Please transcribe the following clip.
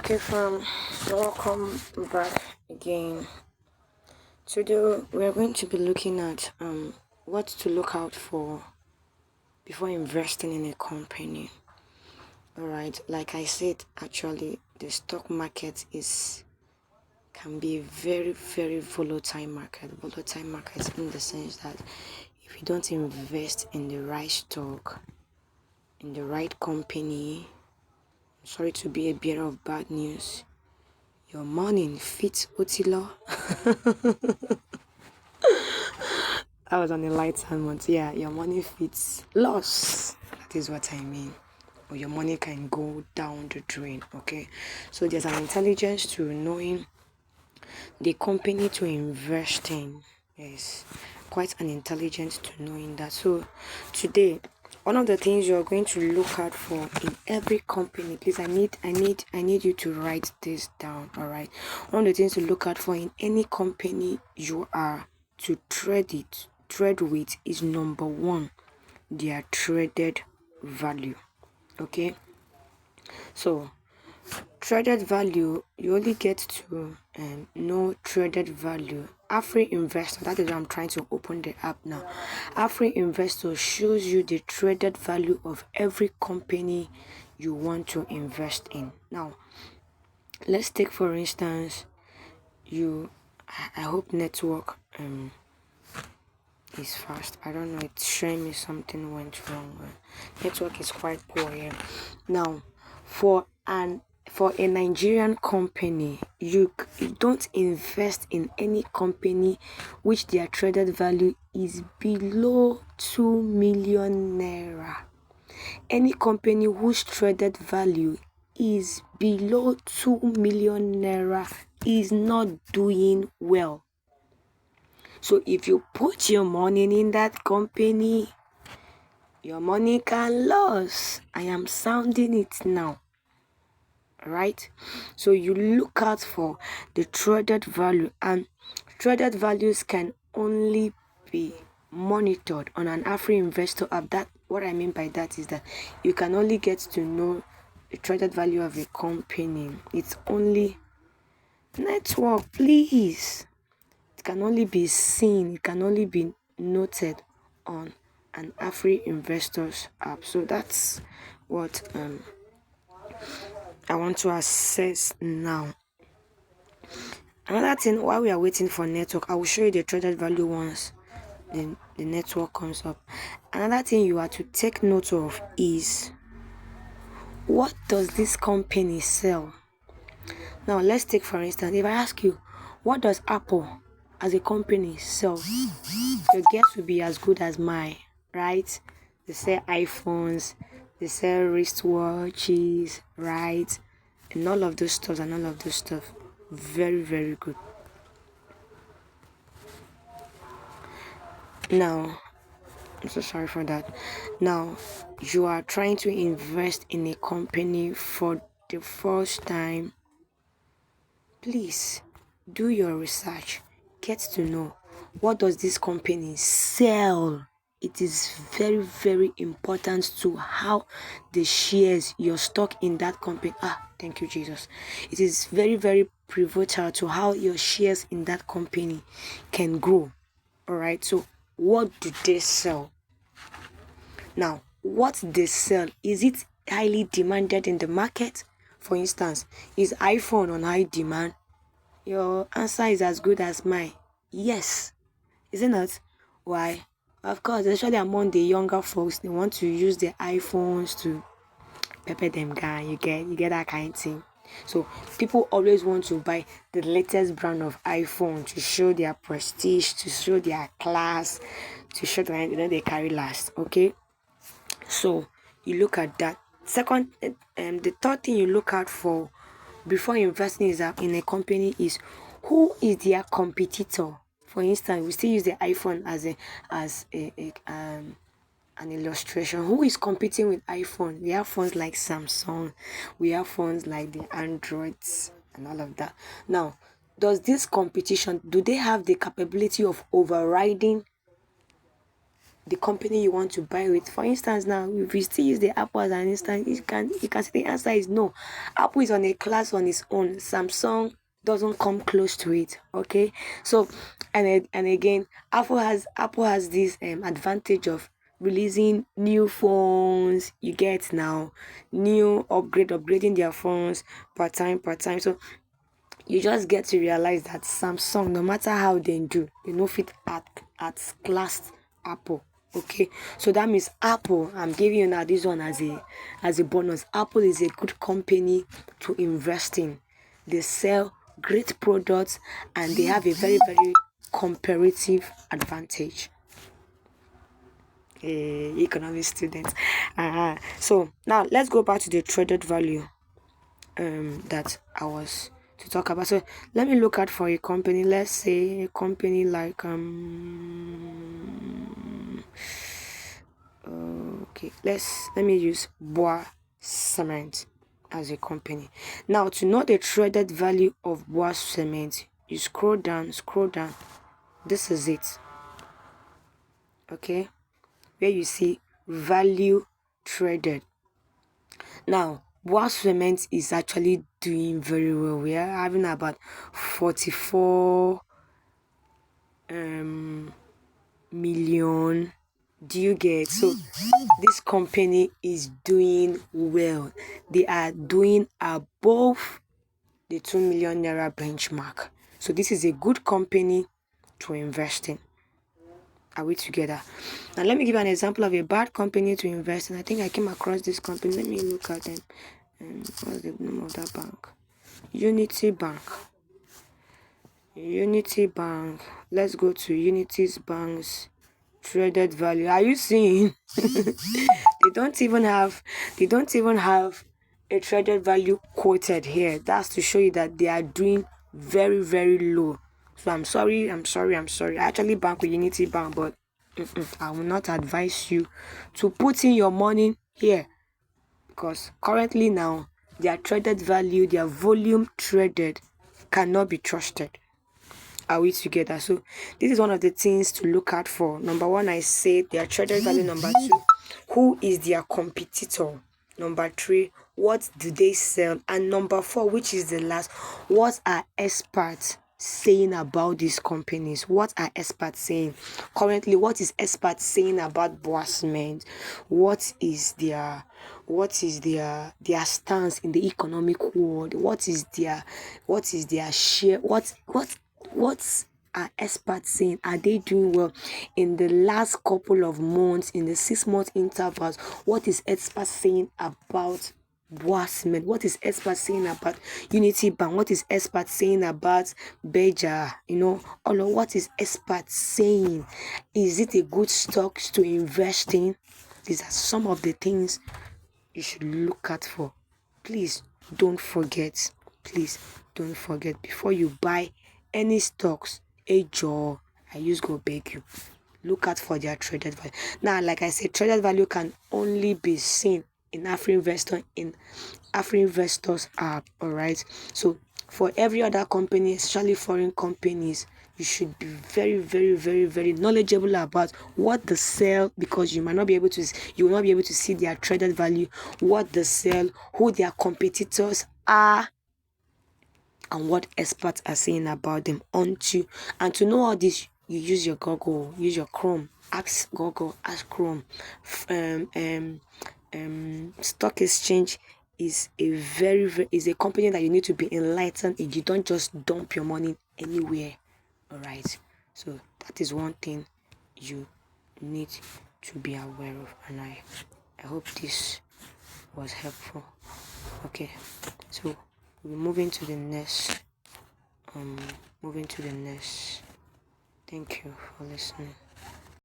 Okay, fam, welcome back again. Today we're going to be looking at what to look out for before investing in a company. Alright, like I said, actually the stock market can be a very, very volatile market. Volatile market in the sense that if you don't invest in the right stock, in the right company, sorry to be a bearer of bad news, your morning fits Otilo. I was on the light hand month. Yeah, your money fits loss. That is what I mean. Or your money can go down the drain. Okay. So there's an intelligence to knowing the company to invest in. Yes. Quite an intelligence to knowing that. So today, one of the things you're going to look out for in every company, please, I need you to write this down. All right. One of the things to look out for in any company you are to trade with is number one, their traded value. Okay. So traded value, you only get to know traded value. Afri Investor, that is why I'm trying to open the app now. Afri Investor shows you the traded value of every company you want to invest in. Now, let's take for instance, I hope network is fast. I don't know, it's showing me something went wrong. Network is quite poor here. Now, for a Nigerian company, you don't invest in any company which their traded value is below 2 million naira. Any company whose traded value is below 2 million naira is not doing well. So if you put your money in that company, your money can lose. I am sounding it now. Right? So you look out for the traded value, and traded values can only be monitored on an Afri Investor app. That what I mean by that is that you can only get to know the traded value of a company. It's only network, please. It can only be seen, it can only be noted on an Afri Investors app. So that's what I want to assess now. Another thing, while we are waiting for network, I will show you the traded value once the network comes up. Another thing you are to take note of is, what does this company sell? Now let's take for instance, if I ask you, what does Apple as a company sell? Your guess will be as good as mine, right? They sell iPhones, they sell wristwatches, right? And all of those stuff and all of those stuff. Very, very good. Now, I'm so sorry for that. Now, you are trying to invest in a company for the first time. Please do your research. Get to know, what does this company sell? It is very, very important to how the shares, your stock in that company. Thank you, Jesus. It is very, very pivotal to how your shares in that company can grow. All right. So, what do they sell? Now, what they sell, is it highly demanded in the market? For instance, is iPhone on high demand? Your answer is as good as mine. Yes. Is it not? Why? Of course, especially among the younger folks, they want to use their iPhones to pepper them guy. You get that kind of thing. So people always want to buy the latest brand of iPhone to show their prestige, to show their class, to show that they carry last. Okay. So you look at that. Second, the third thing you look out for before investing in a company is, who is their competitor. For instance, we still use the iPhone as an illustration. Who is competing with iPhone? We have phones like Samsung, we have phones like the Androids and all of that. Now, does this competition, do they have the capability of overriding the company you want to buy with. For instance, now if you still use the Apple as an instance, you can see the answer is no. Apple is on a class on its own. Samsung doesn't come close to it. Okay, so and again, Apple has this advantage of releasing new phones. You get now new upgrading their phones per time. So you just get to realize that Samsung, no matter how they do, they no fit at class Apple. Okay, so that means Apple, I'm giving you now this one as a bonus. Apple is a good company to invest in. They sell great products and they have a very, very comparative advantage. Economic students. So now let's go back to the traded value that I was to talk about. So let me look at for a company. Let's say a company like okay, let me use Bois Cement as a company. Now to know the traded value of Bois Cement, you scroll down. This is it. Okay, where you see value traded. Now Bois Cement is actually doing very well. We are having about 44 million. Do you get? So this company is doing well. They are doing above the 2 million naira benchmark. So this is a good company to invest in. Are we together? Now let me give you an example of a bad company to invest in. I think I came across this company. Let me look at them. What's the name of that bank? Unity Bank. Let's go to Unity's Bank's traded value. Are you seeing? They don't even have a traded value quoted here. That's to show you that they are doing very, very low. So I'm sorry. I actually bank with Unity Bank, but I will not advise you to put in your money here, because currently now their traded value, their volume traded cannot be trusted. Are we together? So this is one of the things to look out for. Number one, I say their traded value. Number two, who is their competitor? Number three, what do they sell? And number four, which is the last, what are experts saying about these companies? What are experts saying currently? What is experts saying about Bois Cement? What is their stance in the economic world? What is their share? What are experts saying? Are they doing well in the last couple of months, in the 6-month intervals? What is experts saying about Bois Cement? What is experts saying about Unity Bank? What is experts saying about Beja? All of what is experts saying? Is it a good stock to invest in? These are some of the things you should look at for. Please don't forget before you buy any stocks. I use go beg you, look out for their traded value. Now, like I said, traded value can only be seen in AfriInvestor, in AfriInvestor's app. All right, so for every other company, especially foreign companies, you should be very, very, very, very knowledgeable about what they sell, because you will not be able to see their traded value, what they sell, who their competitors are, and what experts are saying about them. And to know all this, you use your Google, use your Chrome, ask Google, ask Chrome. Stock exchange is a company that you need to be enlightened in. You don't just dump your money anywhere. All right, so that is one thing you need to be aware of, and I hope this was helpful. Okay, so we're moving to the next. Thank you for listening.